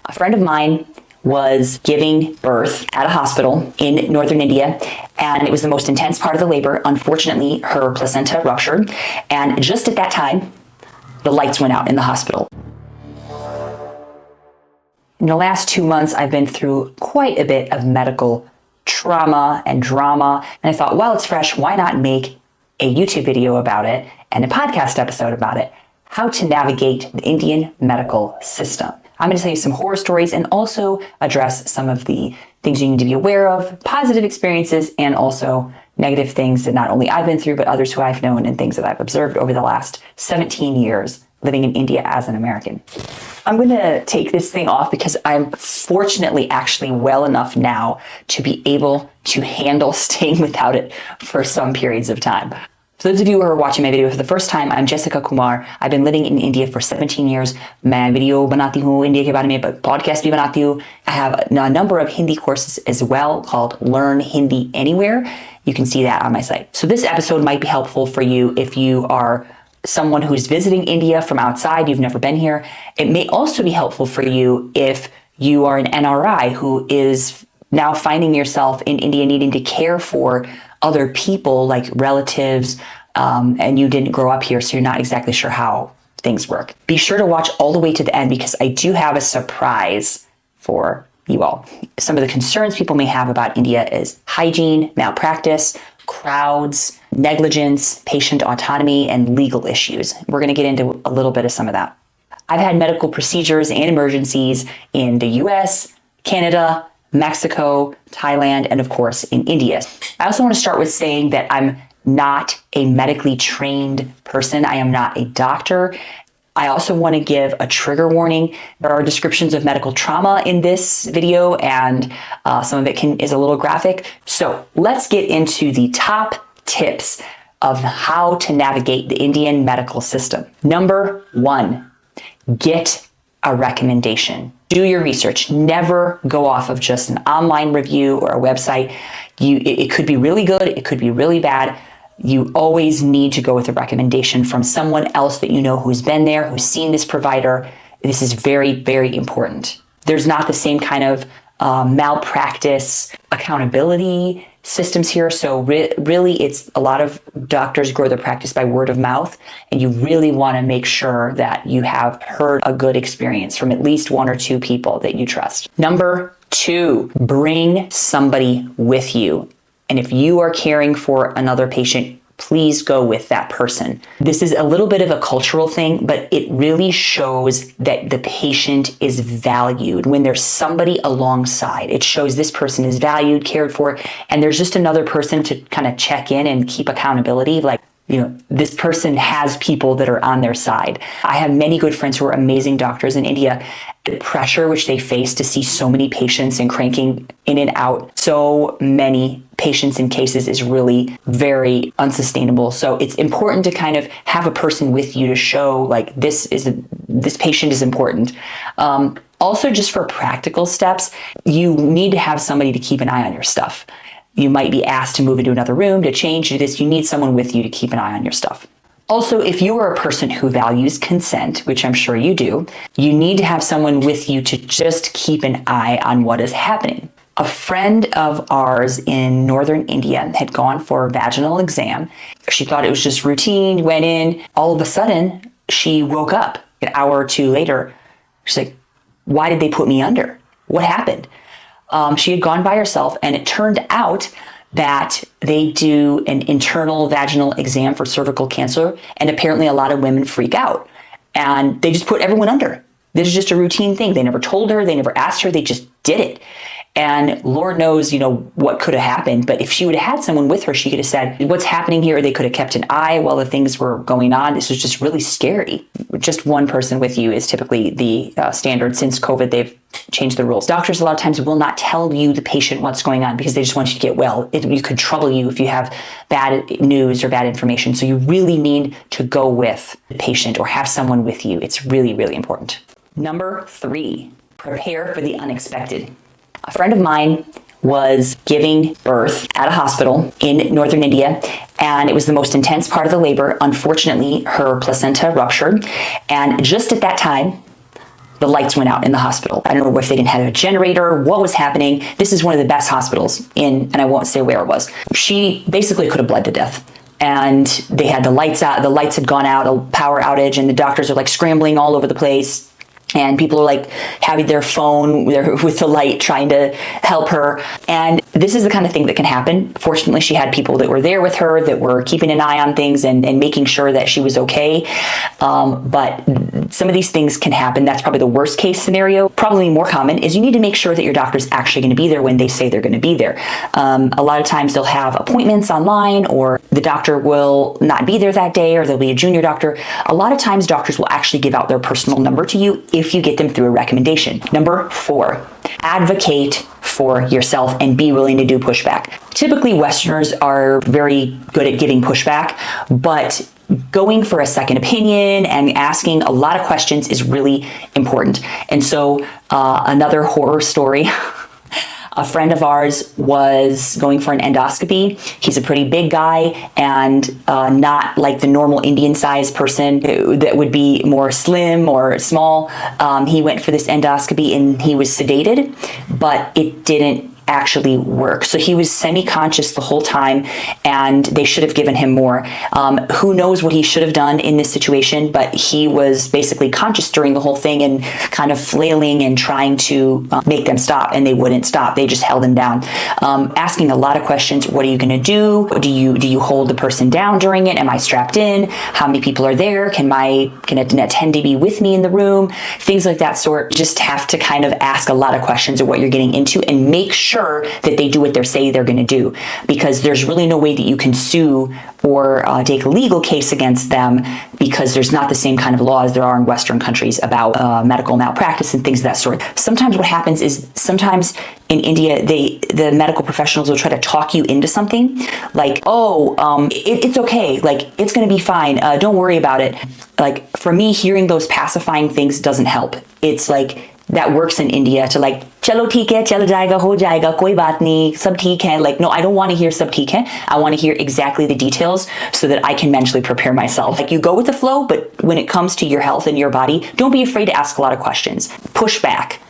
A friend of mine was giving birth at a hospital in northern India, and it was the most intense part of the labor. Unfortunately, her placenta ruptured, and just at that time, the lights went out in the hospital. In the last 2 months, I've been through quite a bit of medical trauma and drama, and I thought, well, it's fresh, why not make a YouTube video about it and a podcast episode about it, how to navigate the Indian medical system. I'm going to tell you some horror stories and also address some of the things you need to be aware of, positive experiences, and also negative things that not only I've been through, but others who I've known and things that I've observed over the last 17 years living in India as an American. I'm going to take this thing off because I'm fortunately actually well enough now to be able to handle staying without it for some periods of time. For those of you who are watching my video for the first time, I'm Jessica Kumar. I've been living in India for 17 years. मैं video बनाती हूँ India के बारे में, but podcast भी बनाती हूँ. I have a number of Hindi courses as well called Learn Hindi Anywhere. You can see that on my site. So this episode might be helpful for you if you are someone who's visiting India from outside, you've never been here. It may also be helpful for you if you are an NRI who is now finding yourself in India needing to care for other people like relatives, and you didn't grow up here, so you're not exactly sure how things work. Be sure to watch all the way to the end because I do have a surprise for you all. Some of the concerns people may have about India is hygiene, malpractice, crowds, negligence, patient autonomy, and legal issues. We're going to get into a little bit of some of that. I've had medical procedures and emergencies in the US, Canada, Mexico, Thailand, and of course in India. I also want to start with saying that I'm not a medically trained person. I am not a doctor. I also want to give a trigger warning. There are descriptions of medical trauma in this video, and some of it is a little graphic. So let's get into the top tips of how to navigate the Indian medical system. Number 1, get a recommendation. Do your research. Never go off of just an online review or a website. It could be really good. It could be really bad. You always need to go with a recommendation from someone else that you know who's been there, who's seen this provider. This is very, very important. There's not the same kind of malpractice accountability systems here. So really, it's a lot of doctors grow their practice by word of mouth, and you really want to make sure that you have heard a good experience from at least 1 or 2 people that you trust. Number 2, bring somebody with you. And if you are caring for another patient, please go with that person. This is a little bit of a cultural thing, but it really shows that the patient is valued. When there's somebody alongside, it shows this person is valued, cared for, and there's just another person to kind of check in and keep accountability. Like, this person has people that are on their side. I have many good friends who are amazing doctors in India. The pressure which they face to see so many patients and cranking in and out so many patients and cases is really very unsustainable. So it's important to kind of have a person with you to show like this patient is important. Also, just for practical steps, you need to have somebody to keep an eye on your stuff. You might be asked to move into another room, to change this. You need someone with you to keep an eye on your stuff. Also, if you are a person who values consent, which I'm sure you do, you need to have someone with you to just keep an eye on what is happening. A friend of ours in northern India had gone for a vaginal exam. She thought it was just routine, went in. All of a sudden, she woke up an hour or 2 later. She's like, why did they put me under? What happened? She had gone by herself, and it turned out that they do an internal vaginal exam for cervical cancer, and apparently a lot of women freak out, and they just put everyone under. This is just a routine thing. They never told her, they never asked her, they just did it. And Lord knows, what could have happened. But if she would have had someone with her, she could have said, what's happening here? They could have kept an eye while the things were going on. This was just really scary. Just one person with you is typically the standard. Since COVID, they've changed the rules. Doctors a lot of times will not tell you, the patient, what's going on because they just want you to get well. It could trouble you if you have bad news or bad information. So you really need to go with the patient or have someone with you. It's really, really important. Number 3, prepare for the unexpected. A friend of mine was giving birth at a hospital in northern India, and it was the most intense part of the labor. Unfortunately, her placenta ruptured, and just at that time, the lights went out in the hospital. I don't know if they didn't have a generator, what was happening. This is one of the best hospitals and I won't say where it was. She basically could have bled to death. And they had the lights out, the lights had gone out, a power outage, and the doctors are like scrambling all over the place. And people are like having their phone with the light trying to help her. And this is the kind of thing that can happen. Fortunately, she had people that were there with her that were keeping an eye on things and making sure that she was okay. But some of these things can happen. That's probably the worst case scenario. Probably more common is you need to make sure that your doctor's actually going to be there when they say they're going to be there. A lot of times they'll have appointments online, or the doctor will not be there that day, or there'll be a junior doctor. A lot of times doctors will actually give out their personal number to you if you get them through a recommendation. Number 4, advocate for yourself and be willing to do pushback. Typically, Westerners are very good at giving pushback, but going for a second opinion and asking a lot of questions is really important. And so another horror story. A friend of ours was going for an endoscopy. He's a pretty big guy and not like the normal Indian-sized person that would be more slim or small. He went for this endoscopy and he was sedated, but it didn't actually work. So he was semi-conscious the whole time and they should have given him more. Who knows what he should have done in this situation, but he was basically conscious during the whole thing and kind of flailing and trying to make them stop, and they wouldn't stop. They just held him down. Asking a lot of questions. What are you going to do? Do you hold the person down during it? Am I strapped in? How many people are there? Can an attendee be with me in the room? Things like that sort. Just have to kind of ask a lot of questions of what you're getting into and make sure that they do what they say they're going to do, because there's really no way that you can sue or take a legal case against them, because there's not the same kind of laws there are in Western countries about medical malpractice and things of that sort. Sometimes what happens is in India, the medical professionals will try to talk you into something like, it's okay, like it's going to be fine, don't worry about it. Like for me, hearing those pacifying things doesn't help. It's like that works in India to like, chalo theek hai, chal jayega, ho jayega, koi baat nahi, sab theek hai. Like, no, I don't want to hear sab theek hai. I want to hear exactly the details so that I can mentally prepare myself. Like, you go with the flow, but when it comes to your health and your body, don't be afraid to ask a lot of questions. Push back.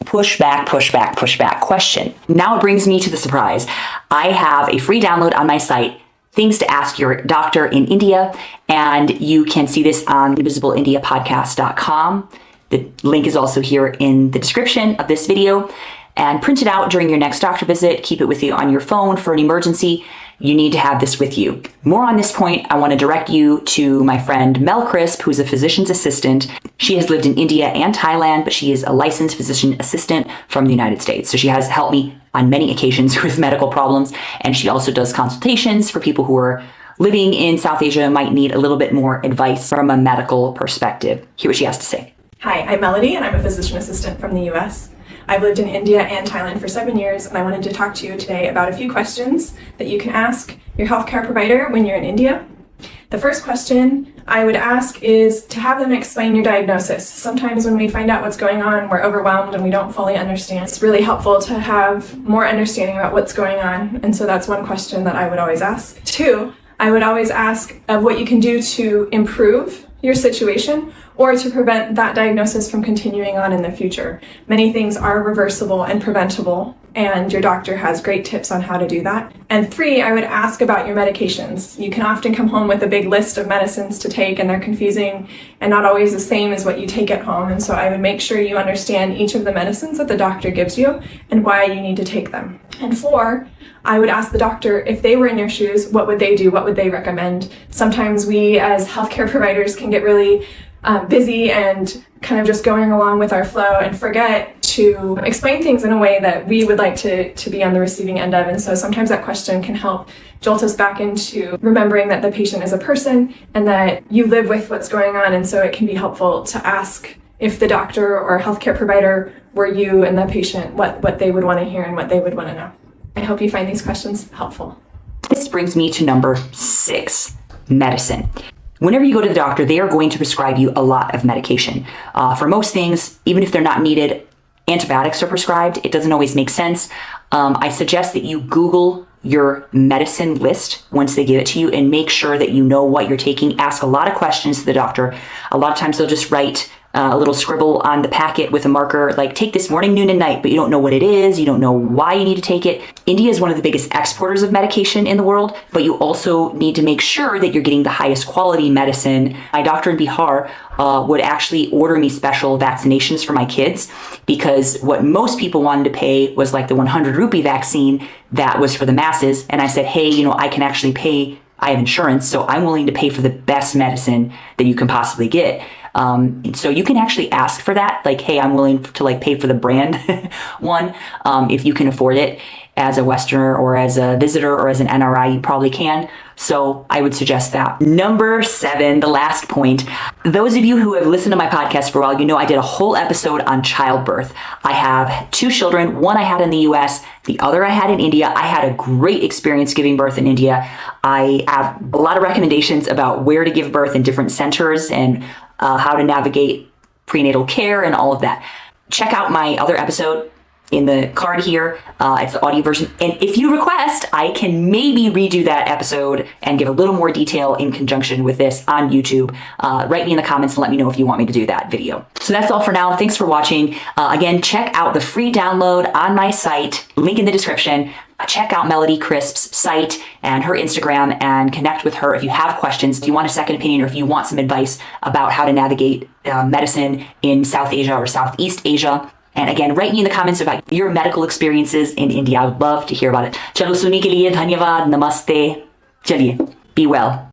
Question. Now it brings me to the surprise. I have a free download on my site, Things to Ask Your Doctor in India, and you can see this on invisibleindiapodcast.com. The link is also here in the description of this video. And print it out during your next doctor visit. Keep it with you on your phone for an emergency. You need to have this with you. More on this point, I want to direct you to my friend Mel Crisp, who's a physician's assistant. She has lived in India and Thailand, but she is a licensed physician assistant from the United States. So she has helped me on many occasions with medical problems. And she also does consultations for people who are living in South Asia and might need a little bit more advice from a medical perspective. Hear what she has to say. Hi, I'm Melody, and I'm a physician assistant from the US. I've lived in India and Thailand for 7 years, and I wanted to talk to you today about a few questions that you can ask your healthcare provider when you're in India. The first question I would ask is to have them explain your diagnosis. Sometimes when we find out what's going on, we're overwhelmed and we don't fully understand. It's really helpful to have more understanding about what's going on, and so that's one question that I would always ask. 2, I would always ask of what you can do to improve your situation or to prevent that diagnosis from continuing on in the future. Many things are reversible and preventable, and your doctor has great tips on how to do that. And 3, I would ask about your medications. You can often come home with a big list of medicines to take, and they're confusing and not always the same as what you take at home. And so I would make sure you understand each of the medicines that the doctor gives you and why you need to take them. And 4, I would ask the doctor, if they were in your shoes, what would they do? What would they recommend? Sometimes we as healthcare providers can get really busy and kind of just going along with our flow and forget to explain things in a way that we would like to be on the receiving end of. And so sometimes that question can help jolt us back into remembering that the patient is a person and that you live with what's going on. And so it can be helpful to ask if the doctor or healthcare provider were you and the patient, what they would want to hear and what they would want to know. I hope you find these questions helpful. This brings me to number 6, medicine. Whenever you go to the doctor, they are going to prescribe you a lot of medication. For most things, even if they're not needed, antibiotics are prescribed. It doesn't always make sense. I suggest that you Google your medicine list once they give it to you and make sure that you know what you're taking. Ask a lot of questions to the doctor. A lot of times they'll just write a little scribble on the packet with a marker, like take this morning, noon, and night, but you don't know what it is, you don't know why you need to take it. India is one of the biggest exporters of medication in the world, but you also need to make sure that you're getting the highest quality medicine. My doctor in Bihar would actually order me special vaccinations for my kids, because what most people wanted to pay was like the 100 rupee vaccine that was for the masses. And I said, hey, I can actually pay, I have insurance, so I'm willing to pay for the best medicine that you can possibly get. So you can actually ask for that, like, hey, I'm willing to like pay for the brand one, if you can afford it. As a Westerner or as a visitor or as an NRI, you probably can. So I would suggest that. Number 7, the last point. Those of you who have listened to my podcast for a while, I did a whole episode on childbirth. I have 2 children. One I had in the US, the other I had in India. I had a great experience giving birth in India. I have a lot of recommendations about where to give birth in different centers and how to navigate prenatal care and all of that. Check out my other episode in the card here. It's the audio version. And if you request, I can maybe redo that episode and give a little more detail in conjunction with this on YouTube. Write me in the comments and let me know if you want me to do that video. So that's all for now. Thanks for watching. Again, check out the free download on my site, link in the description. Check out Melody Crisp's site and her Instagram and connect with her if you have questions, if you want a second opinion, or if you want some advice about how to navigate medicine in South Asia or Southeast Asia. And again, write me in the comments about your medical experiences in India. I would love to hear about it. Chalo suni ke liye dhanyavad. Namaste. Chaliye. Be well.